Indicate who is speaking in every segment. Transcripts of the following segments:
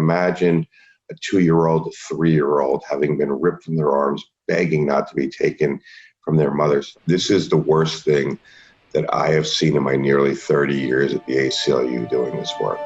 Speaker 1: imagine a 2-year-old, a 3-year-old having been ripped from their arms, begging not to be taken from their mothers. This is the worst thing that I have seen in my nearly 30 years at the ACLU doing this work.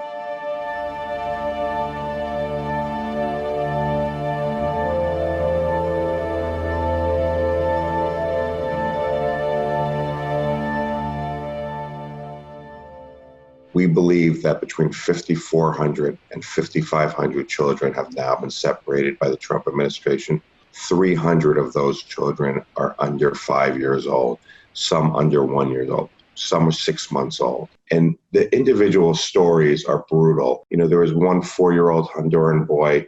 Speaker 1: We believe that between 5,400 and 5,500 children have now been separated by the Trump administration. 300 of those children are under 5 years old, some under 1 year old, some are 6 months old. And the individual stories are brutal. You know, there was one 4-year-old Honduran boy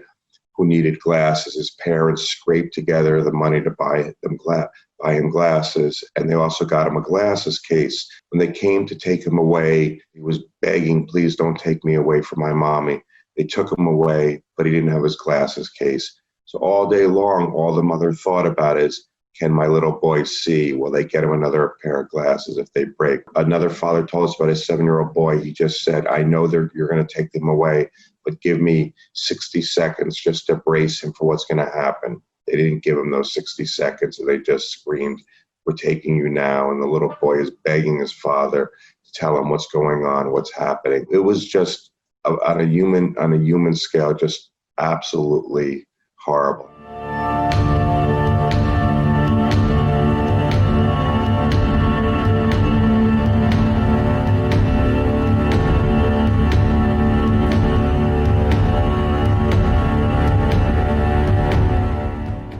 Speaker 1: who needed glasses. His parents scraped together the money to buy him glasses, and they also got him a glasses case. When they came to take him away, he was begging, please don't take me away from my mommy. They took him away, but he didn't have his glasses case. So all day long, all the mother thought about is, can my little boy see? Will they get him another pair of glasses if they break? Another father told us about his 7-year-old boy. He just said, I know you're going to take them away, but give me 60 seconds just to brace him for what's going to happen. They didn't give him those 60 seconds, so they just screamed, we're taking you now. And the little boy is begging his father to tell him what's going on, what's happening. It was just, on a human scale, just absolutely horrible.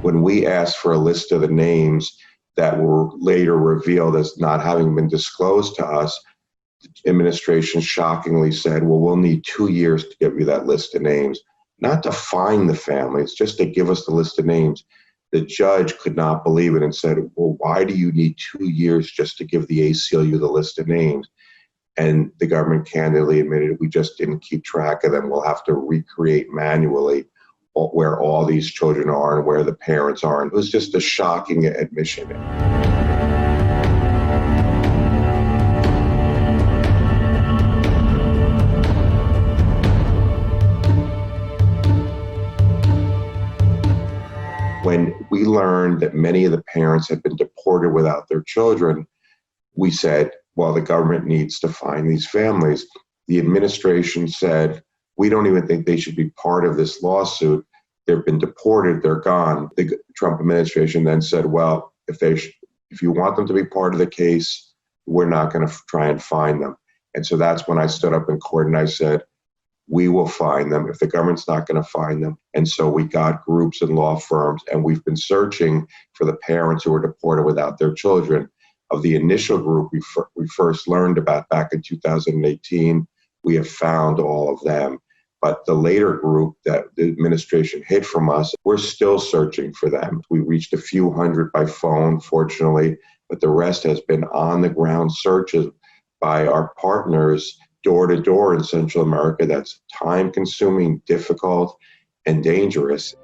Speaker 1: When we asked for a list of the names that were later revealed as not having been disclosed to us, the administration shockingly said, well, we'll need 2 years to give you that list of names, not to find the families, just to give us the list of names. The judge could not believe it and said, well, why do you need 2 years just to give the ACLU the list of names? And the government candidly admitted, we just didn't keep track of them. We'll have to recreate manually where all these children are and where the parents are. And it was just a shocking admission. When we learned that many of the parents had been deported without their children, we said, well, the government needs to find these families. The administration said, we don't even think they should be part of this lawsuit. They've been deported, they're gone. The Trump administration then said, well, if you want them to be part of the case, we're not going to try and find them. And so that's when I stood up in court and I said, we will find them if the government's not going to find them. And so we got groups and law firms, and we've been searching for the parents who were deported without their children. Of the initial group we first learned about back in 2018, we have found all of them. But the later group that the administration hid from us, we're still searching for them. We reached a few hundred by phone, fortunately, but the rest has been on the ground searches by our partners door to door in Central America. That's time consuming, difficult, and dangerous.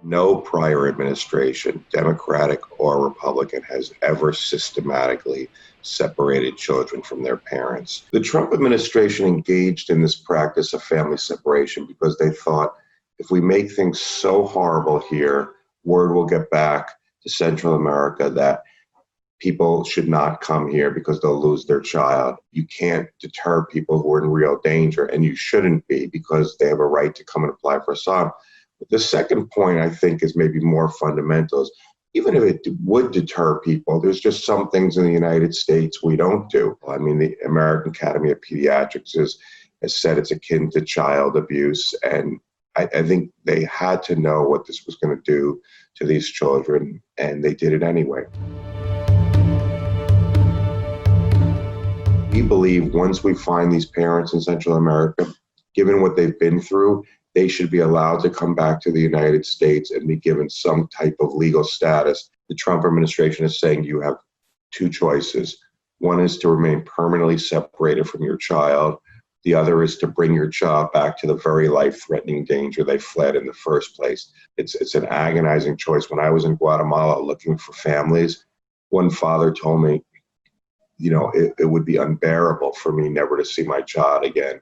Speaker 1: No prior administration, Democratic or Republican, has ever systematically separated children from their parents. The Trump administration engaged in this practice of family separation because they thought, if we make things so horrible here, word will get back to Central America that people should not come here because they'll lose their child. You can't deter people who are in real danger, and you shouldn't be, because they have a right to come and apply for asylum. But the second point, I think, is maybe more fundamental. Is even if it would deter people, there's just some things in the United States we don't do. I mean, the American Academy of Pediatrics has said it's akin to child abuse, and I think they had to know what this was going to do to these children, and they did it anyway. We believe once we find these parents in Central America, given what they've been through, they should be allowed to come back to the United States and be given some type of legal status. The Trump administration is saying you have two choices. One is to remain permanently separated from your child. The other is to bring your child back to the very life-threatening danger they fled in the first place. It's an agonizing choice. When I was in Guatemala looking for families, One father told me, it would be unbearable for me never to see my child again.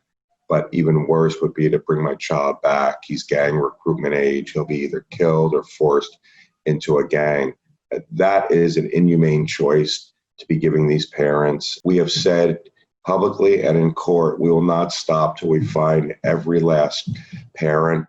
Speaker 1: But even worse would be to bring my child back. He's gang recruitment age. He'll be either killed or forced into a gang. That is an inhumane choice to be giving these parents. We have said publicly and in court, we will not stop till we find every last parent